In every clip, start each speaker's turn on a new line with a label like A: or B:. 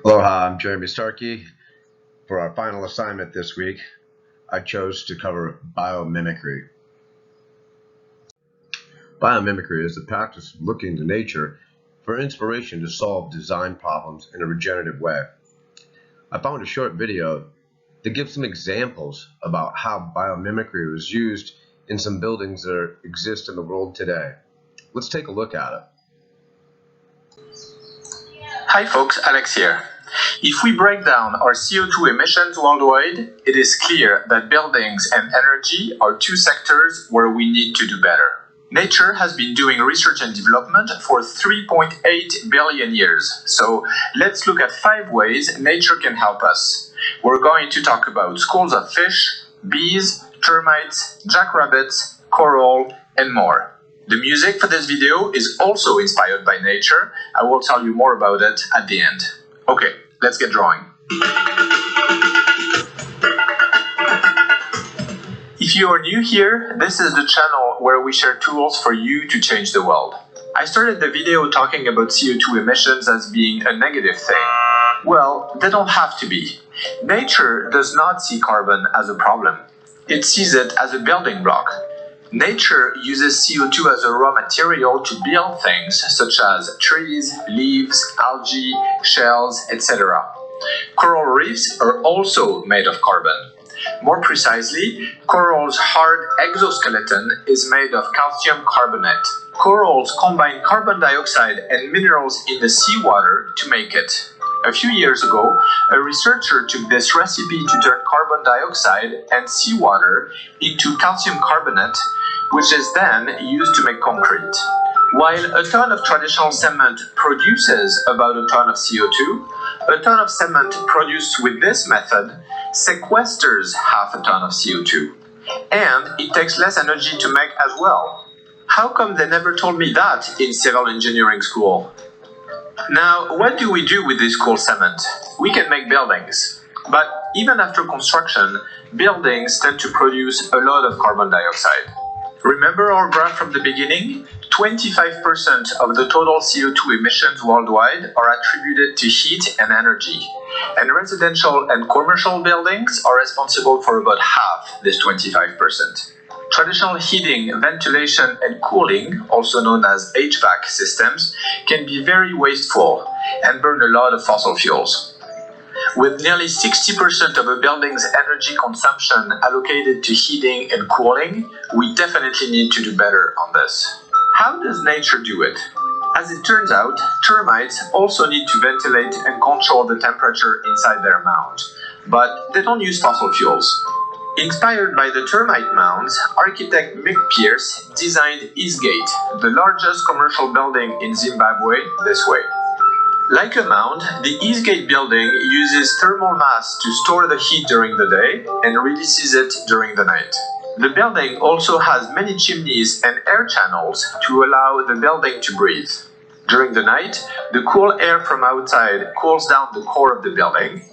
A: Aloha, I'm Jeremy Starkey. For our final assignment this week, I chose to cover biomimicry. Biomimicry is the practice of looking to nature for inspiration to solve design problems in a regenerative way. I found a short video that gives some examples about how biomimicry was used in some buildings that exist in the world today. Let's take a look at it.
B: Hi folks, Alex here. If we break down our CO2 emissions worldwide, it is clear that buildings and energy are two sectors where we need to do better. Nature has been doing research and development for 3.8 billion years, so let's look at 5 ways nature can help us. We're going to talk about schools of fish, bees, termites, jackrabbits, coral, and more. The music for this video is also inspired by nature. I will tell you more about it at the end. Okay, let's get drawing. If you are new here, this is the channel where we share tools for you to change the world. I started the video talking about CO2 emissions as being a negative thing. Well, they don't have to be. Nature does not see carbon as a problem. It sees it as a building block. Nature uses CO2 as a raw material to build things such as trees, leaves, algae, shells, etc. Coral reefs are also made of carbon. More precisely, coral's hard exoskeleton is made of calcium carbonate. Corals combine carbon dioxide and minerals in the seawater to make it. A few years ago, a researcher took this recipe to turn carbon dioxide and seawater into calcium carbonate, which is then used to make concrete. While a ton of traditional cement produces about a ton of CO2, a ton of cement produced with this method sequesters half a ton of CO2. And it takes less energy to make as well. How come they never told me that in civil engineering school? Now, what do we do with this cool cement? We can make buildings. But even after construction, buildings tend to produce a lot of carbon dioxide. Remember our graph from the beginning? 25% of the total CO2 emissions worldwide are attributed to heat and energy. And residential and commercial buildings are responsible for about half this 25%. Traditional heating, ventilation, and cooling, also known as HVAC systems, can be very wasteful and burn a lot of fossil fuels. With nearly 60% of a building's energy consumption allocated to heating and cooling, we definitely need to do better on this. How does nature do it? As it turns out, termites also need to ventilate and control the temperature inside their mound, but they don't use fossil fuels. Inspired by the termite mounds, architect Mick Pierce designed Eastgate, the largest commercial building in Zimbabwe, this way. Like a mound, the Eastgate building uses thermal mass to store the heat during the day and releases it during the night. The building also has many chimneys and air channels to allow the building to breathe. During the night, the cool air from outside cools down the core of the building.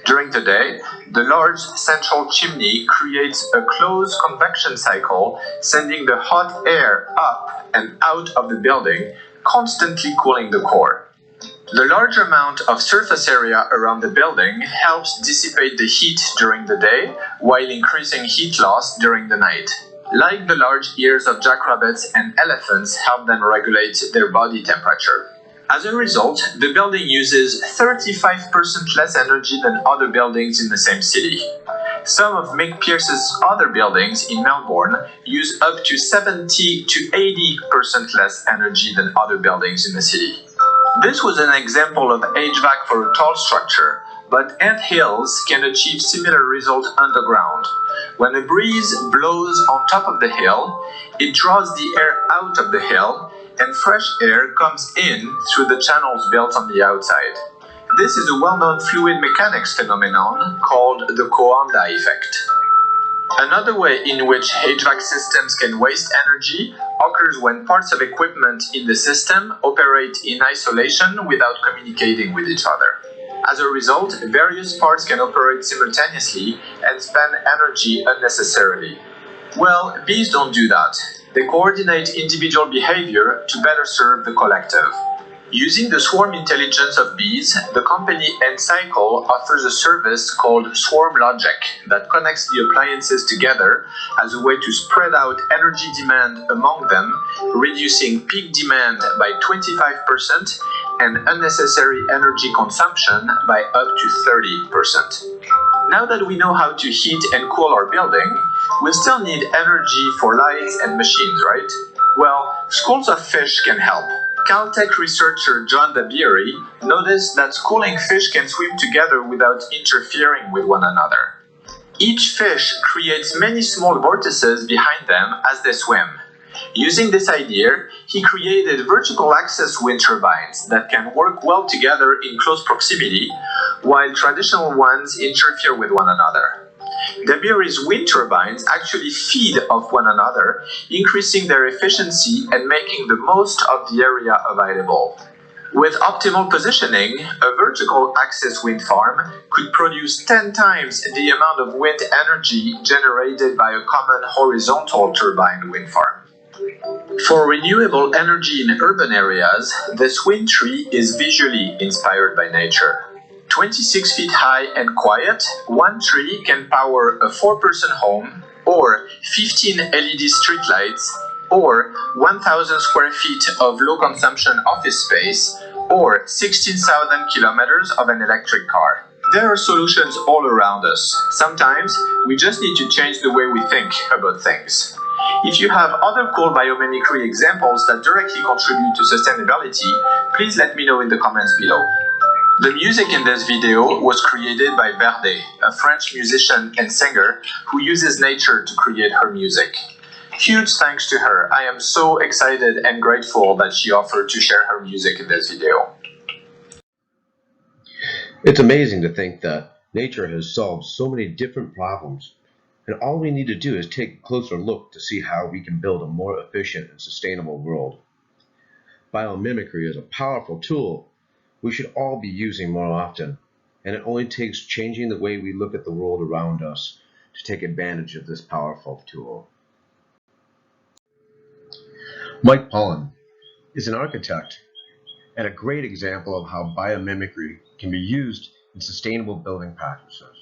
B: During the day, the large central chimney creates a closed convection cycle, sending the hot air up and out of the building, constantly cooling the core. The large amount of surface area around the building helps dissipate the heat during the day while increasing heat loss during the night. Like the large ears of jackrabbits and elephants help them regulate their body temperature. As a result, the building uses 35% less energy than other buildings in the same city. Some of Mick Pierce's other buildings in Melbourne use up to 70 to 80% less energy than other buildings in the city. This was an example of HVAC for a tall structure, but ant hills can achieve similar results underground. When a breeze blows on top of the hill, it draws the air out of the hill, and fresh air comes in through the channels built on the outside. This is a well-known fluid mechanics phenomenon called the Coanda effect. Another way in which HVAC systems can waste energy occurs when parts of equipment in the system operate in isolation without communicating with each other. As a result, various parts can operate simultaneously and spend energy unnecessarily. Well, bees don't do that. They coordinate individual behavior to better serve the collective. Using the swarm intelligence of bees, the company Encycle offers a service called Swarm Logic that connects the appliances together as a way to spread out energy demand among them, reducing peak demand by 25% and unnecessary energy consumption by up to 30%. Now that we know how to heat and cool our building, we still need energy for lights and machines, right? Well, schools of fish can help. Caltech researcher John Dabiri noticed that schooling fish can swim together without interfering with one another. Each fish creates many small vortices behind them as they swim. Using this idea, he created vertical axis wind turbines that can work well together in close proximity, while traditional ones interfere with one another. Dabiri's wind turbines actually feed off one another, increasing their efficiency and making the most of the area available. With optimal positioning, a vertical axis wind farm could produce 10 times the amount of wind energy generated by a common horizontal turbine wind farm. For renewable energy in urban areas, this wind tree is visually inspired by nature. 26 feet high and quiet, one tree can power a 4-person home, or 15 LED streetlights, or 1,000 square feet of low-consumption office space, or 16,000 kilometers of an electric car. There are solutions all around us. Sometimes, we just need to change the way we think about things. If you have other cool biomimicry examples that directly contribute to sustainability, please let me know in the comments below. The music in this video was created by Verde, a French musician and singer who uses nature to create her music. Huge thanks to her. I am so excited and grateful that she offered to share her music in this video.
A: It's amazing to think that nature has solved so many different problems, and all we need to do is take a closer look to see how we can build a more efficient and sustainable world. Biomimicry is a powerful tool we should all be using more often, and it only takes changing the way we look at the world around us to take advantage of this powerful tool. Mike Pullen is an architect and a great example of how biomimicry can be used in sustainable building practices.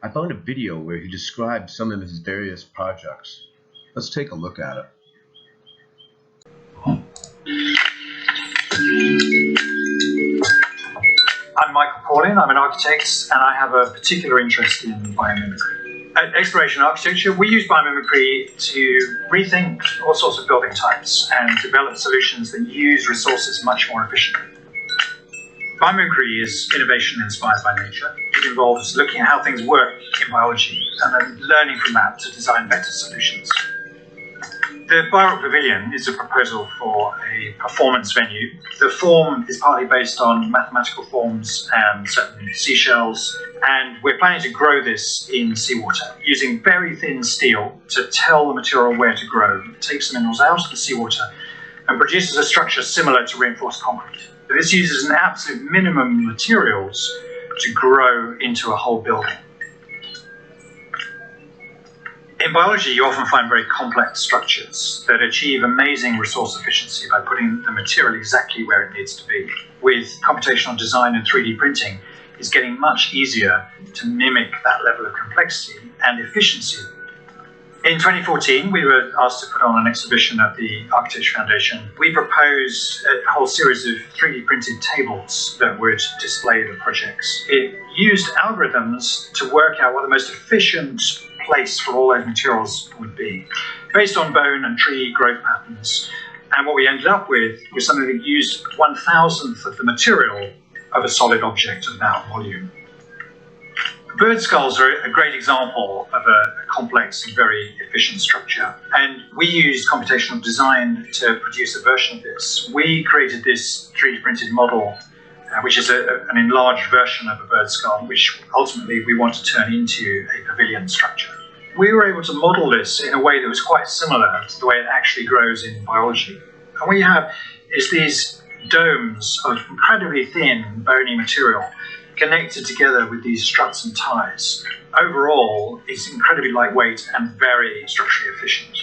A: I found a video where he described some of his various projects. Let's take a look at it.
C: I'm Michael Paulin, I'm an architect, and I have a particular interest in biomimicry. At Exploration Architecture, we use biomimicry to rethink all sorts of building types and develop solutions that use resources much more efficiently. Biomimicry is innovation inspired by nature. It involves looking at how things work in biology and then learning from that to design better solutions. The Biotic Pavilion is a proposal for a performance venue. The form is partly based on mathematical forms and certain seashells, and we're planning to grow this in seawater using very thin steel to tell the material where to grow. It takes the minerals out of the seawater and produces a structure similar to reinforced concrete. This uses an absolute minimum materials to grow into a whole building. In biology, you often find very complex structures that achieve amazing resource efficiency by putting the material exactly where it needs to be. With computational design and 3D printing, it's getting much easier to mimic that level of complexity and efficiency. In 2014, we were asked to put on an exhibition at the Architecture Foundation. We proposed a whole series of 3D printed tables that would display the projects. It used algorithms to work out what the most efficient place for all those materials would be, based on bone and tree growth patterns. And what we ended up with was something that used 1,000th of the material of a solid object of that volume. Bird skulls are a great example of a complex and very efficient structure. And we used computational design to produce a version of this. We created this 3D printed model, which is an enlarged version of a bird skull, which ultimately we want to turn into a pavilion structure. We were able to model this in a way that was quite similar to the way it actually grows in biology. And what you have is these domes of incredibly thin, bony material connected together with these struts and ties. Overall, it's incredibly lightweight and very structurally efficient.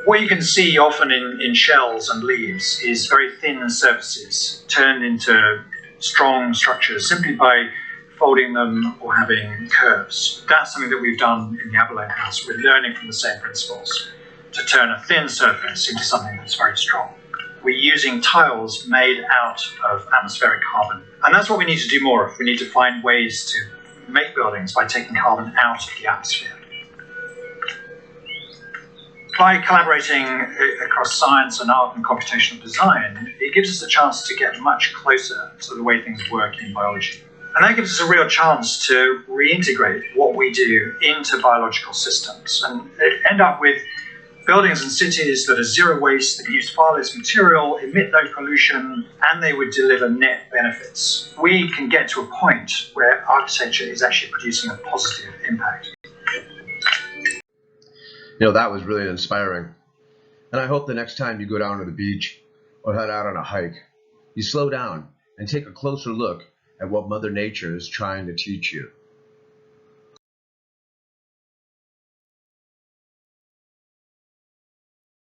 C: What you can see often in shells and leaves is very thin surfaces turned into strong structures simply by folding them or having curves. That's something that we've done in the abalone house. We're learning from the same principles to turn a thin surface into something that's very strong. We're using tiles made out of atmospheric carbon. And that's what we need to do more of. We need to find ways to make buildings by taking carbon out of the atmosphere. By collaborating across science and art and computational design, it gives us a chance to get much closer to the way things work in biology. And that gives us a real chance to reintegrate what we do into biological systems and end up with buildings and cities that are zero waste, that use far less material, emit no pollution, and they would deliver net benefits. We can get to a point where architecture is actually producing a positive impact.
A: That was really inspiring. And I hope the next time you go down to the beach or head out on a hike, you slow down and take a closer look at what Mother Nature is trying to teach you.